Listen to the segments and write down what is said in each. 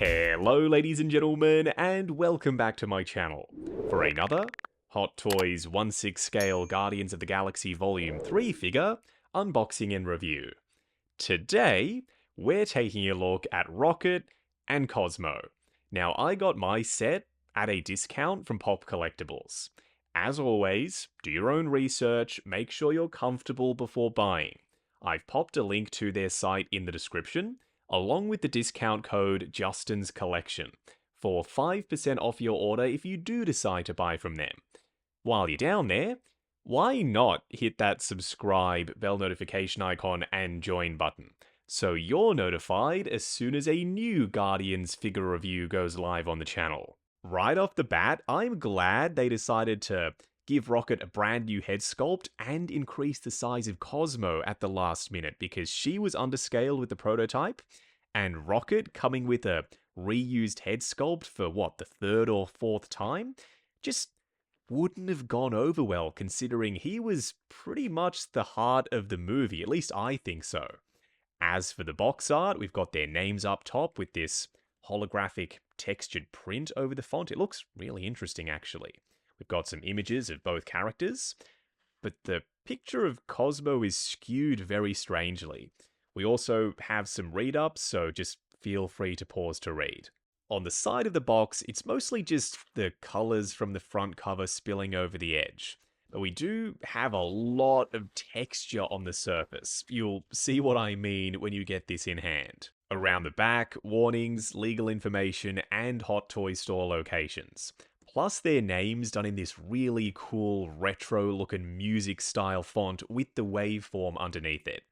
Hello ladies and gentlemen, and welcome back to my channel for another Hot Toys 1/6 scale Guardians of the Galaxy Volume 3 figure unboxing and review. Today, we're taking a look at Rocket and Cosmo. Now, I got my set at a discount from Pop Collectibles. As always, do your own research, make sure you're comfortable before buying. I've popped a link to their site in the description, along with the discount code Justin's Collection, for 5% off your order if you do decide to buy from them. While you're down there, why not hit that subscribe, bell notification icon, and join button, so you're notified as soon as a new Guardians figure review goes live on the channel. Right off the bat, I'm glad they decided to give Rocket a brand new head sculpt and increase the size of Cosmo at the last minute, because she was underscaled with the prototype, and Rocket coming with a reused head sculpt for the third or fourth time just wouldn't have gone over well, considering he was pretty much the heart of the movie. At least I think so. As for the box art, we've got their names up top with this holographic textured print over the font. It looks really interesting, actually. We've got some images of both characters, but the picture of Cosmo is skewed very strangely. We also have some read-ups, so just feel free to pause to read. On the side of the box, it's mostly just the colours from the front cover spilling over the edge. But we do have a lot of texture on the surface. You'll see what I mean when you get this in hand. Around the back, warnings, legal information, and Hot Toy store locations. Plus their names done in this really cool retro-looking music-style font with the waveform underneath it.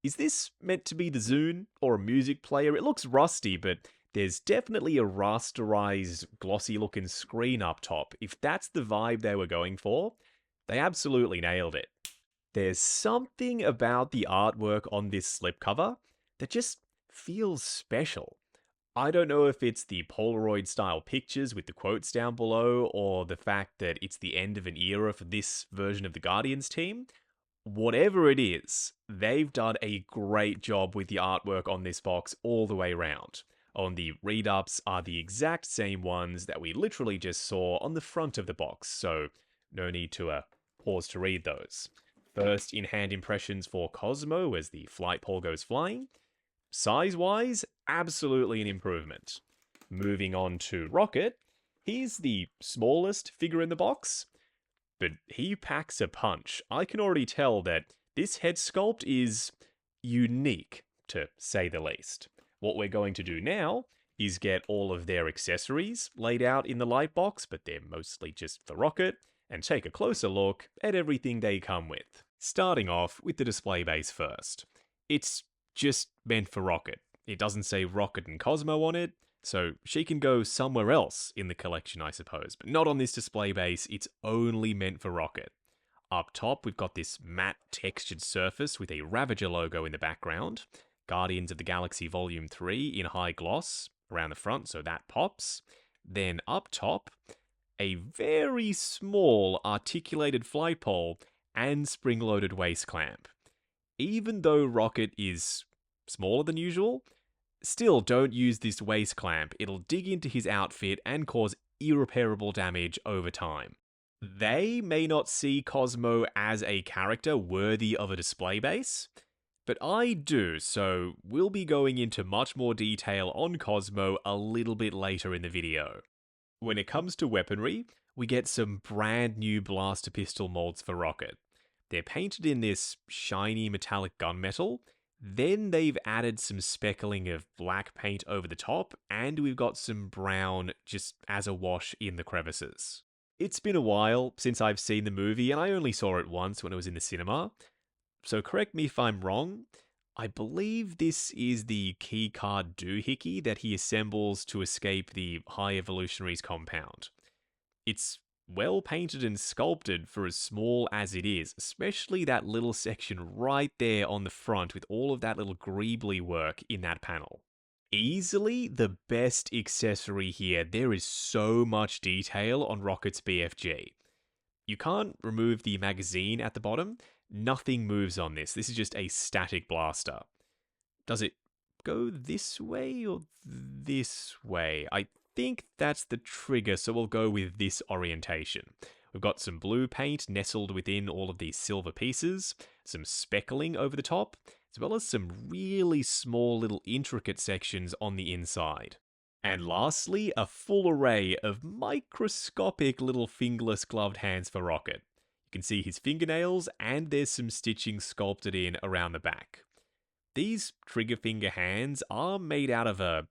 Is this meant to be the Zune or a music player? It looks rusty, but there's definitely a rasterized, glossy-looking screen up top. If that's the vibe they were going for, they absolutely nailed it. There's something about the artwork on this slipcover that just feels special. I don't know if it's the Polaroid-style pictures with the quotes down below, or the fact that it's the end of an era for this version of the Guardians team. Whatever it is, they've done a great job with the artwork on this box all the way around. On the read-ups are the exact same ones that we literally just saw on the front of the box, so no need to pause to read those. First in-hand impressions for Cosmo as the flight pole goes flying. Size-wise, absolutely an improvement. Moving on to Rocket, he's the smallest figure in the box, but he packs a punch. I can already tell that this head sculpt is unique, to say the least. What we're going to do now is get all of their accessories laid out in the light box, but they're mostly just for Rocket, and take a closer look at everything they come with. Starting off with the display base first. It's just meant for Rocket. It doesn't say Rocket and Cosmo on it, so she can go somewhere else in the collection, I suppose, but not on this display base. It's only meant for Rocket. Up top, we've got this matte textured surface with a Ravager logo in the background. Guardians of the Galaxy Volume 3 in high gloss around the front, so that pops. Then up top, a very small articulated flight pole and spring-loaded waist clamp. Even though Rocket is smaller than usual, still don't use this waist clamp. It'll dig into his outfit and cause irreparable damage over time. They may not see Cosmo as a character worthy of a display base, but I do, so we'll be going into much more detail on Cosmo a little bit later in the video. When it comes to weaponry, we get some brand new blaster pistol molds for Rocket. They're painted in this shiny metallic gunmetal, then they've added some speckling of black paint over the top, and we've got some brown just as a wash in the crevices. It's been a while since I've seen the movie, and I only saw it once when it was in the cinema, so correct me if I'm wrong. I believe this is the keycard doohickey that he assembles to escape the High Evolutionaries compound. It's well painted and sculpted for as small as it is, especially that little section right there on the front with all of that little greebly work in that panel. Easily the best accessory here. There is so much detail on Rocket's BFG. You can't remove the magazine at the bottom. Nothing moves on this. This is just a static blaster. Does it go this way or this way? I think that's the trigger, so we'll go with this orientation. We've got some blue paint nestled within all of these silver pieces, some speckling over the top, as well as some really small little intricate sections on the inside. And lastly, a full array of microscopic little fingerless gloved hands for Rocket. You can see his fingernails, and there's some stitching sculpted in around the back. These trigger finger hands are made out of a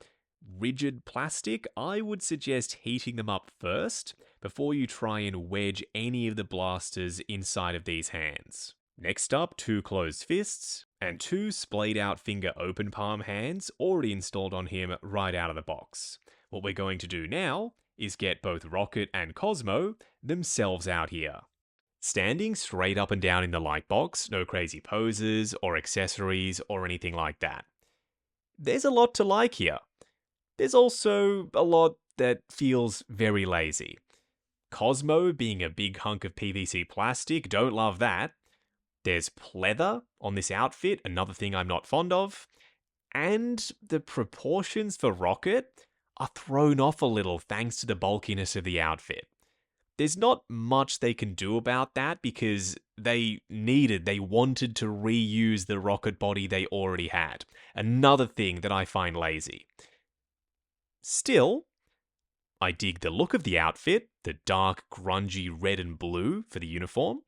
rigid plastic. I would suggest heating them up first before you try and wedge any of the blasters inside of these hands. Next up, 2 closed fists and 2 splayed out finger open palm hands already installed on him right out of the box. What we're going to do now is get both Rocket and Cosmo themselves out here. Standing straight up and down in the light box, no crazy poses or accessories or anything like that. There's a lot to like here. There's also a lot that feels very lazy. Cosmo being a big hunk of PVC plastic, don't love that. There's pleather on this outfit, another thing I'm not fond of. And the proportions for Rocket are thrown off a little thanks to the bulkiness of the outfit. There's not much they can do about that because they wanted to reuse the rocket body they already had. Another thing that I find lazy. Still, I dig the look of the outfit, the dark, grungy red and blue for the uniform.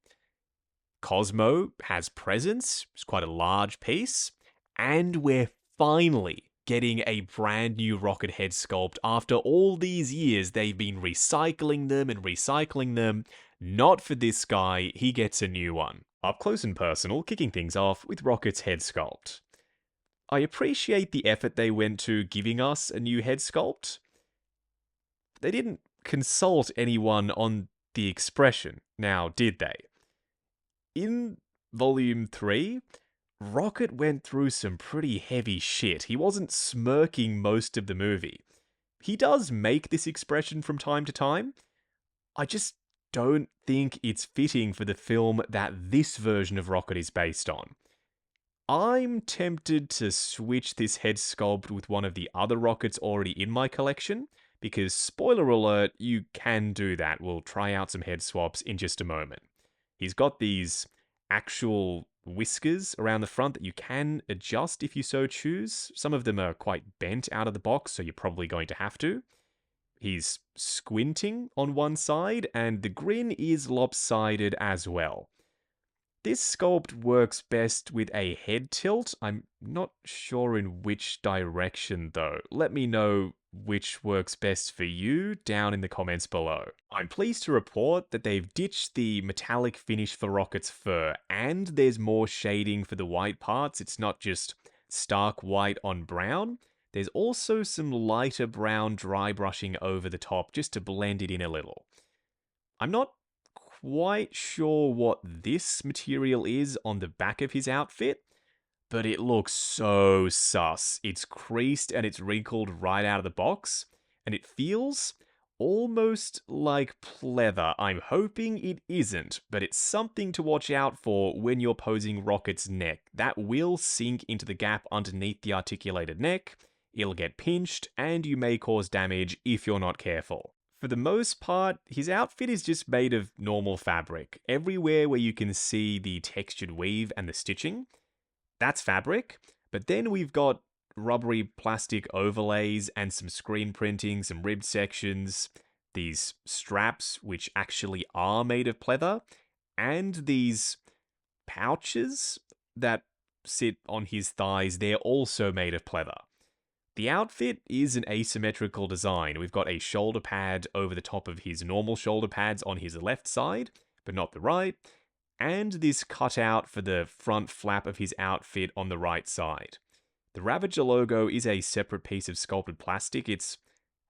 Cosmo has presence, it's quite a large piece, and we're finally getting a brand new rocket head sculpt. After all these years, they've been recycling them. Not for this guy, he gets a new one. Up close and personal, kicking things off with Rocket's head sculpt. I appreciate the effort they went to giving us a new head sculpt. They didn't consult anyone on the expression, now did they? In Volume 3, Rocket went through some pretty heavy shit. He wasn't smirking most of the movie. He does make this expression from time to time. I just don't think it's fitting for the film that this version of Rocket is based on. I'm tempted to switch this head sculpt with one of the other Rockets already in my collection, because spoiler alert, you can do that. We'll try out some head swaps in just a moment. He's got these actual whiskers around the front that you can adjust if you so choose. Some of them are quite bent out of the box, so you're probably going to have to. He's squinting on one side, and the grin is lopsided as well. This sculpt works best with a head tilt. I'm not sure in which direction though. Let me know which works best for you down in the comments below. I'm pleased to report that they've ditched the metallic finish for Rocket's fur, and there's more shading for the white parts. It's not just stark white on brown. There's also some lighter brown dry brushing over the top just to blend it in a little. I'm not quite sure what this material is on the back of his outfit, but it looks so sus. It's creased and it's wrinkled right out of the box, and it feels almost like pleather. I'm hoping it isn't, but it's something to watch out for when you're posing Rocket's neck. That will sink into the gap underneath the articulated neck, it'll get pinched, and you may cause damage if you're not careful. For the most part, his outfit is just made of normal fabric. Everywhere where you can see the textured weave and the stitching, that's fabric. But then we've got rubbery plastic overlays and some screen printing, some ribbed sections, these straps which actually are made of pleather, and these pouches that sit on his thighs, they're also made of pleather. The outfit is an asymmetrical design. We've got a shoulder pad over the top of his normal shoulder pads on his left side, but not the right, and this cutout for the front flap of his outfit on the right side. The Ravager logo is a separate piece of sculpted plastic. It's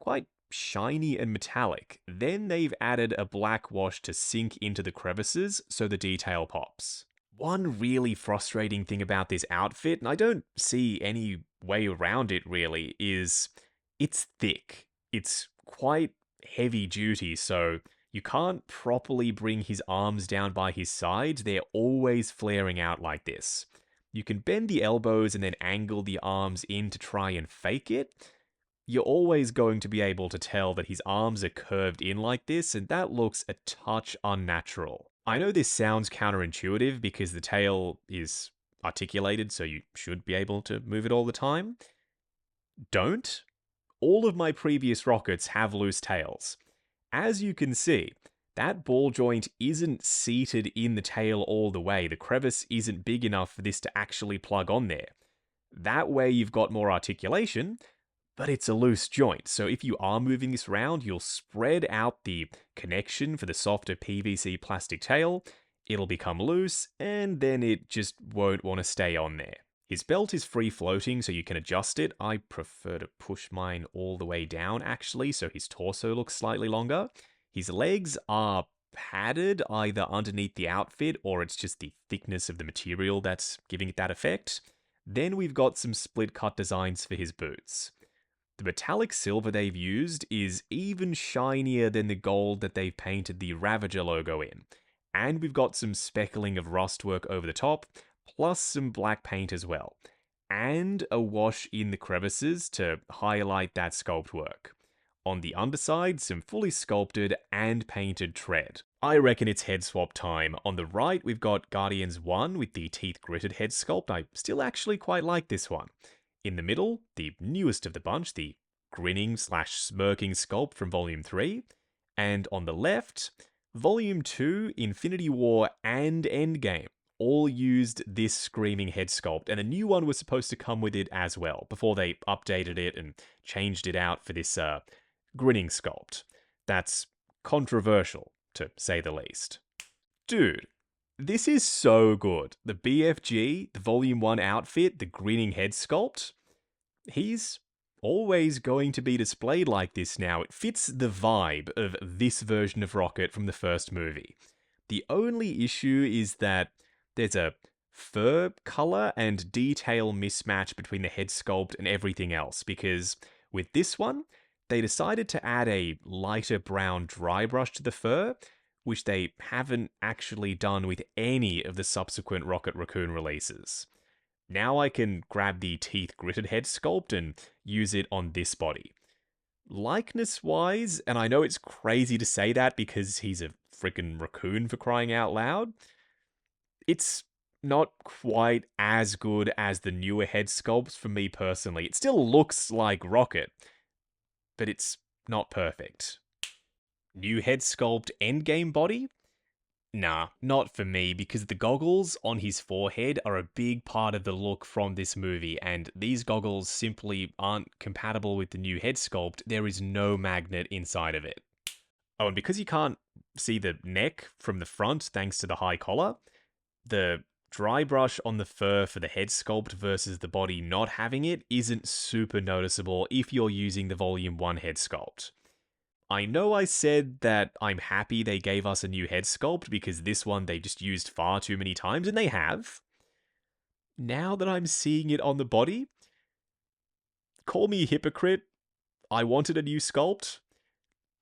quite shiny and metallic. Then they've added a black wash to sink into the crevices so the detail pops. One really frustrating thing about this outfit, and I don't see any way around it really, is it's thick. It's quite heavy duty, so you can't properly bring his arms down by his sides. They're always flaring out like this. You can bend the elbows and then angle the arms in to try and fake it. You're always going to be able to tell that his arms are curved in like this, and that looks a touch unnatural. I know this sounds counterintuitive because the tail is articulated, so you should be able to move it all the time. Don't. All of my previous rockets have loose tails. As you can see, that ball joint isn't seated in the tail all the way. The crevice isn't big enough for this to actually plug on there. That way you've got more articulation, but it's a loose joint. So if you are moving this around, you'll spread out the connection for the softer PVC plastic tail. It'll become loose, and then it just won't want to stay on there. His belt is free floating, so you can adjust it. I prefer to push mine all the way down, actually, so his torso looks slightly longer. His legs are padded either underneath the outfit, or it's just the thickness of the material that's giving it that effect. Then we've got some split cut designs for his boots. The metallic silver they've used is even shinier than the gold that they've painted the Ravager logo in. And we've got some speckling of rustwork over the top, plus some black paint as well. And a wash in the crevices to highlight that sculpt work. On the underside, some fully sculpted and painted tread. I reckon it's head swap time. On the right, we've got Guardians 1 with the teeth gritted head sculpt. I still actually quite like this one. In the middle, the newest of the bunch, the grinning/smirking sculpt from Volume 3. And on the left, Volume 2, Infinity War and Endgame all used this screaming head sculpt, and a new one was supposed to come with it as well, before they updated it and changed it out for this grinning sculpt. That's controversial, to say the least. Dude, this is so good. The BFG, the Volume 1 outfit, the grinning head sculpt, he's always going to be displayed like this now. It fits the vibe of this version of Rocket from the first movie. The only issue is that there's a fur color and detail mismatch between the head sculpt and everything else, because with this one, they decided to add a lighter brown dry brush to the fur, which they haven't actually done with any of the subsequent Rocket Raccoon releases. Now I can grab the teeth gritted head sculpt and use it on this body. Likeness-wise, and I know it's crazy to say that because he's a freaking raccoon for crying out loud, it's not quite as good as the newer head sculpts for me personally. It still looks like Rocket, but it's not perfect. New head sculpt endgame body? Nah, not for me, because the goggles on his forehead are a big part of the look from this movie, and these goggles simply aren't compatible with the new head sculpt. There is no magnet inside of it. Oh, and because you can't see the neck from the front thanks to the high collar, the dry brush on the fur for the head sculpt versus the body not having it isn't super noticeable if you're using the Volume 1 head sculpt. I know I said that I'm happy they gave us a new head sculpt because this one they just used far too many times, and they have. Now that I'm seeing it on the body, call me a hypocrite. I wanted a new sculpt.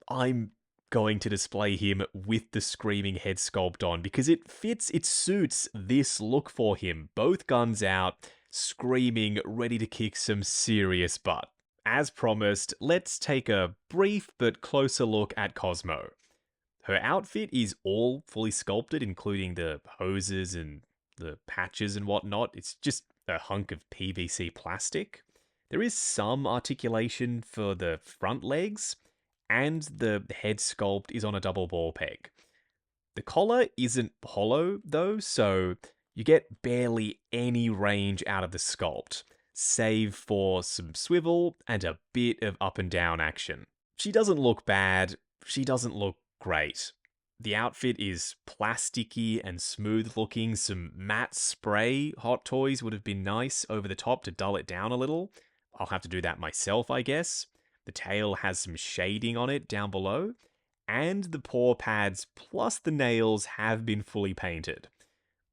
I'm going to display him with the screaming head sculpt on because it fits, it suits this look for him. Both guns out, screaming, ready to kick some serious butt. As promised, let's take a brief but closer look at Cosmo. Her outfit is all fully sculpted, including the hoses and the patches and whatnot. It's just a hunk of PVC plastic. There is some articulation for the front legs, and the head sculpt is on a double ball peg. The collar isn't hollow, though, so you get barely any range out of the sculpt, save for some swivel and a bit of up and down action. She doesn't look bad, she doesn't look great. The outfit is plasticky and smooth looking. Some matte spray Hot Toys would have been nice over the top to dull it down a little. I'll have to do that myself, I guess. The tail has some shading on it down below, and the paw pads plus the nails have been fully painted.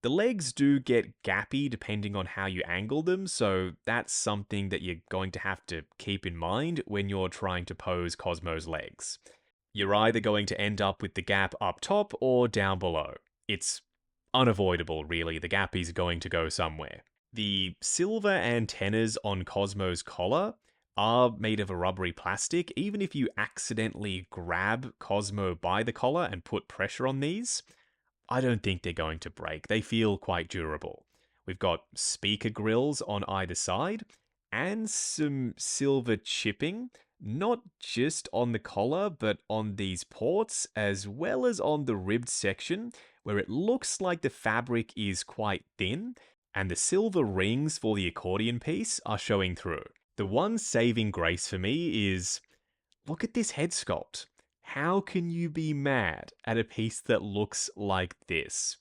The legs do get gappy depending on how you angle them, so that's something that you're going to have to keep in mind when you're trying to pose Cosmo's legs. You're either going to end up with the gap up top or down below. It's unavoidable, really. The gap is going to go somewhere. The silver antennas on Cosmo's collar are made of a rubbery plastic. Even if you accidentally grab Cosmo by the collar and put pressure on these, I don't think they're going to break. They feel quite durable. We've got speaker grills on either side and some silver chipping, not just on the collar, but on these ports, as well as on the ribbed section, where it looks like the fabric is quite thin, and the silver rings for the accordion piece are showing through. The one saving grace for me is, look at this head sculpt. How can you be mad at a piece that looks like this?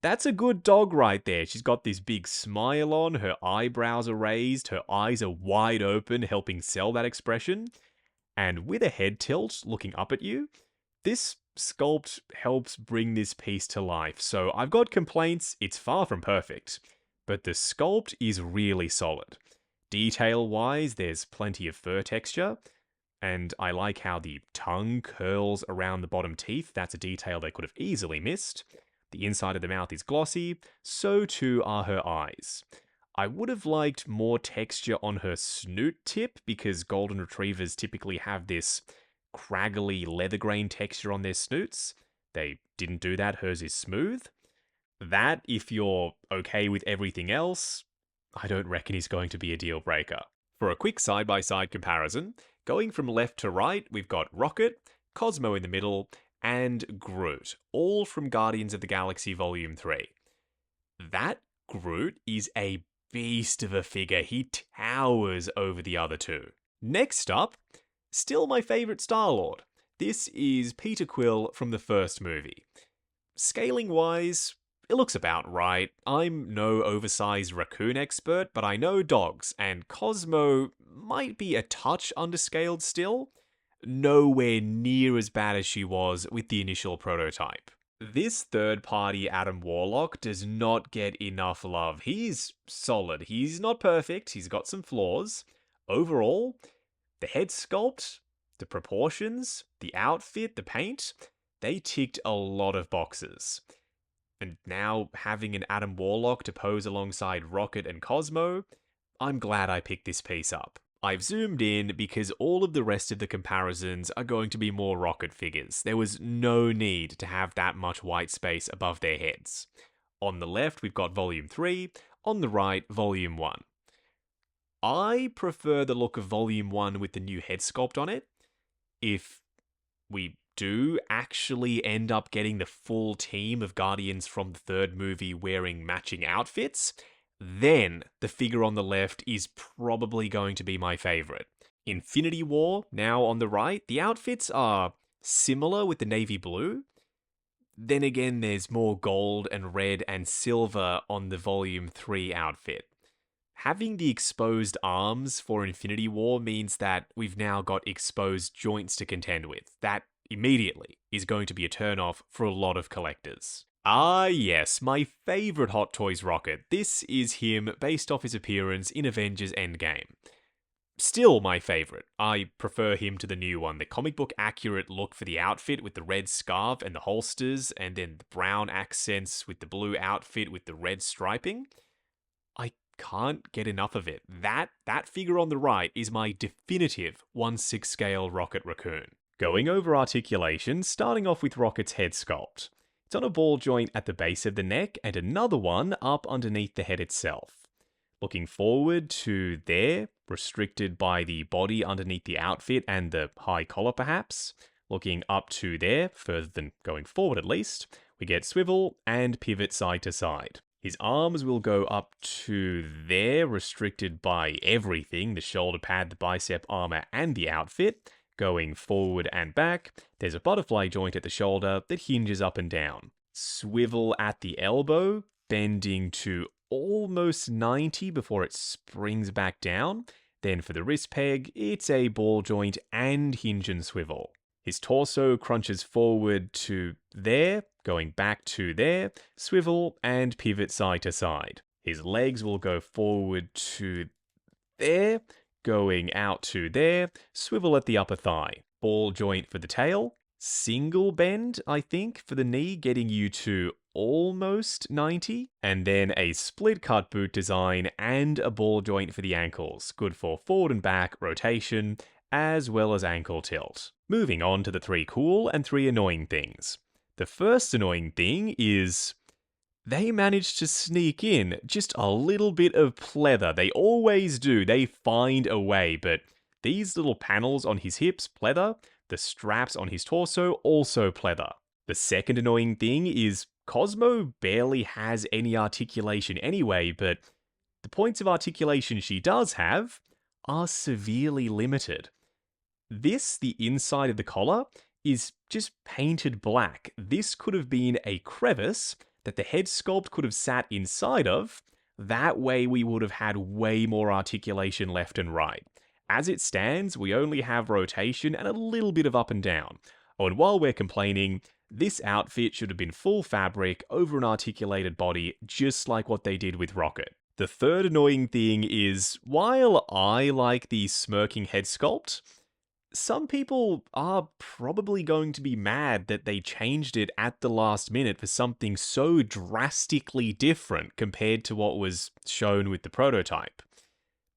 That's a good dog right there. She's got this big smile on, her eyebrows are raised, her eyes are wide open, helping sell that expression. And with a head tilt looking up at you, this sculpt helps bring this piece to life. So I've got complaints, it's far from perfect, but the sculpt is really solid. Detail-wise, there's plenty of fur texture, and I like how the tongue curls around the bottom teeth. That's a detail they could have easily missed. The inside of the mouth is glossy, so too are her eyes. I would have liked more texture on her snoot tip, because golden retrievers typically have this craggly leather grain texture on their snoots. They didn't do that, hers is smooth. That, if you're okay with everything else, I don't reckon is going to be a deal breaker. For a quick side-by-side comparison, going from left to right, we've got Rocket, Cosmo in the middle, and Groot, all from Guardians of the Galaxy Volume 3. That Groot is a beast of a figure. He towers over the other two. Next up, still my favourite Star-Lord. This is Peter Quill from the first movie. Scaling-wise, it looks about right. I'm no oversized Racoon expert, but I know dogs, and Cosmo might be a touch underscaled still. Nowhere near as bad as she was with the initial prototype. This third-party Adam Warlock does not get enough love. He's solid. He's not perfect. He's got some flaws. Overall, the head sculpt, the proportions, the outfit, the paint, they ticked a lot of boxes. And now, having an Adam Warlock to pose alongside Rocket and Cosmo, I'm glad I picked this piece up. I've zoomed in because all of the rest of the comparisons are going to be more Rocket figures. There was no need to have that much white space above their heads. On the left, we've got Volume 3. On the right, Volume 1. I prefer the look of Volume 1 with the new head sculpt on it. If we do actually end up getting the full team of Guardians from the third movie wearing matching outfits, then the figure on the left is probably going to be my favorite. Infinity War, now on the right, the outfits are similar with the navy blue. Then again, there's more gold and red and silver on the Volume 3 outfit. Having the exposed arms for Infinity War means that we've now got exposed joints to contend with. That immediately is going to be a turn-off for a lot of collectors. Ah yes, my favourite Hot Toys Rocket. This is him based off his appearance in Avengers Endgame. Still my favourite. I prefer him to the new one. The comic book accurate look for the outfit with the red scarf and the holsters, and then the brown accents with the blue outfit with the red striping. I can't get enough of it. That figure on the right is my definitive 1/6 scale Rocket Racoon. Going over articulation, starting off with Rocket's head sculpt. It's on a ball joint at the base of the neck and another one up underneath the head itself. Looking forward to there, restricted by the body underneath the outfit and the high collar perhaps. Looking up to there, further than going forward at least, we get swivel and pivot side to side. His arms will go up to there, restricted by everything, the shoulder pad, the bicep armor, and the outfit. Going forward and back, there's a butterfly joint at the shoulder that hinges up and down. Swivel at the elbow, bending to almost 90 before it springs back down. Then for the wrist peg, it's a ball joint and hinge and swivel. His torso crunches forward to there, going back to there, swivel and pivot side to side. His legs will go forward to there, going out to there, swivel at the upper thigh. Ball joint for the tail, single bend, I think, for the knee, getting you to almost 90. And then a split cut boot design and a ball joint for the ankles, good for forward and back rotation, as well as ankle tilt. Moving on to the 3 cool and 3 annoying things. The first annoying thing is they managed to sneak in just a little bit of pleather. They always do. They find a way, but these little panels on his hips, pleather. The straps on his torso, also pleather. The second annoying thing is Cosmo barely has any articulation anyway, but the points of articulation she does have are severely limited. The inside of the collar, is just painted black. This could have been a crevice that the head sculpt could have sat inside of. That way we would have had way more articulation left and right. As it stands, we only have rotation and a little bit of up and down. Oh, and while we're complaining, this outfit should have been full fabric over an articulated body, just like what they did with Rocket. The third annoying thing is, while I like the smirking head sculpt, some people are probably going to be mad that they changed it at the last minute for something so drastically different compared to what was shown with the prototype.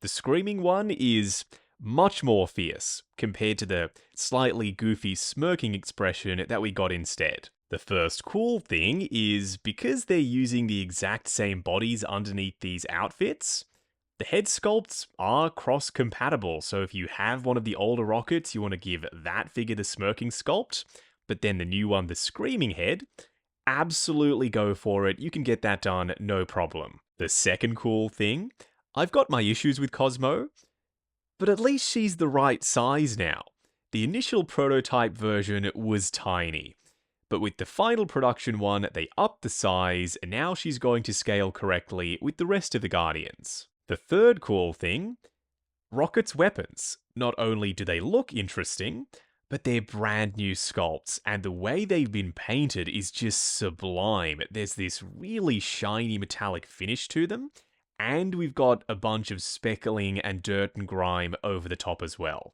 The screaming one is much more fierce compared to the slightly goofy smirking expression that we got instead. The first cool thing is because they're using the exact same bodies underneath these outfits, the head sculpts are cross-compatible, so if you have one of the older Rockets, you want to give that figure the smirking sculpt, but then the new one, the screaming head, absolutely go for it. You can get that done, no problem. The second cool thing, I've got my issues with Cosmo, but at least she's the right size now. The initial prototype version was tiny, but with the final production one, they upped the size, and now she's going to scale correctly with the rest of the Guardians. The third cool thing, Rocket's weapons. Not only do they look interesting, but they're brand new sculpts, and the way they've been painted is just sublime. There's this really shiny metallic finish to them, and we've got a bunch of speckling and dirt and grime over the top as well.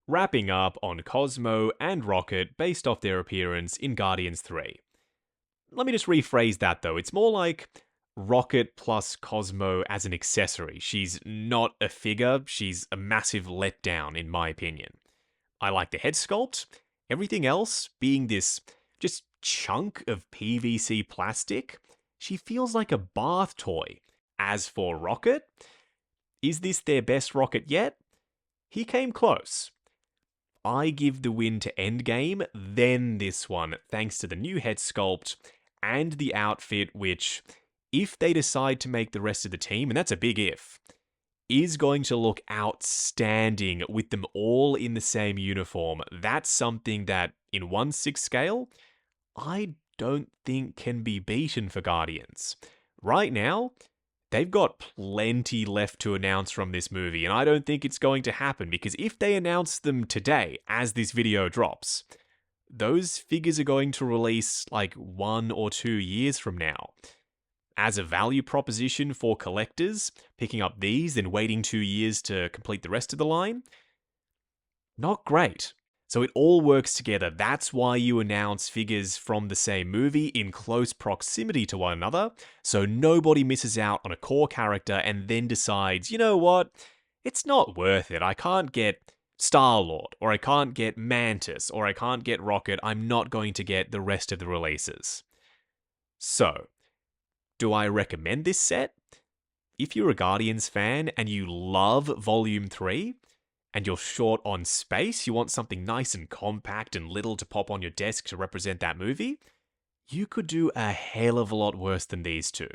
Wrapping up on Cosmo and Rocket based off their appearance in Guardians 3. Let me just rephrase that though, it's more like Rocket plus Cosmo as an accessory. She's not a figure, she's a massive letdown in my opinion. I like the head sculpt, everything else being this just chunk of PVC plastic, she feels like a bath toy. As for Rocket, is this their best Rocket yet? He came close. I give the win to Endgame, then this one, thanks to the new head sculpt and the outfit which, if they decide to make the rest of the team, and that's a big if, is going to look outstanding with them all in the same uniform. That's something that, in 1/6 scale, I don't think can be beaten for Guardians. Right now, they've got plenty left to announce from this movie, and I don't think it's going to happen, because if they announce them today, as this video drops, those figures are going to release like 1 or 2 years from now. As a value proposition for collectors, picking up these and waiting 2 years to complete the rest of the line, not great. So it all works together. That's why you announce figures from the same movie in close proximity to one another, so nobody misses out on a core character and then decides, you know what, it's not worth it. I can't get Star-Lord, or I can't get Mantis, or I can't get Rocket. I'm not going to get the rest of the releases. So, do I recommend this set? If you're a Guardians fan and you love Volume 3, and you're short on space, you want something nice and compact and little to pop on your desk to represent that movie, you could do a hell of a lot worse than these two.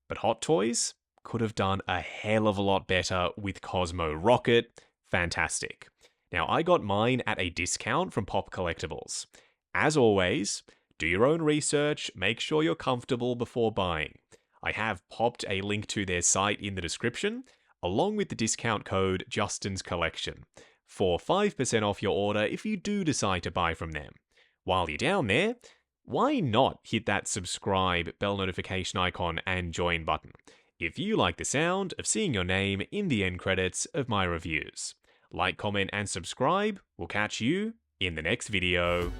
But Hot Toys could have done a hell of a lot better with Cosmo. Rocket, fantastic. Now, I got mine at a discount from Pop Collectibles. As always, do your own research, make sure you're comfortable before buying. I have popped a link to their site in the description, along with the discount code Justin's Collection, for 5% off your order if you do decide to buy from them. While you're down there, why not hit that subscribe, bell notification icon, and join button, if you like the sound of seeing your name in the end credits of my reviews. Like, comment, and subscribe. We'll catch you in the next video.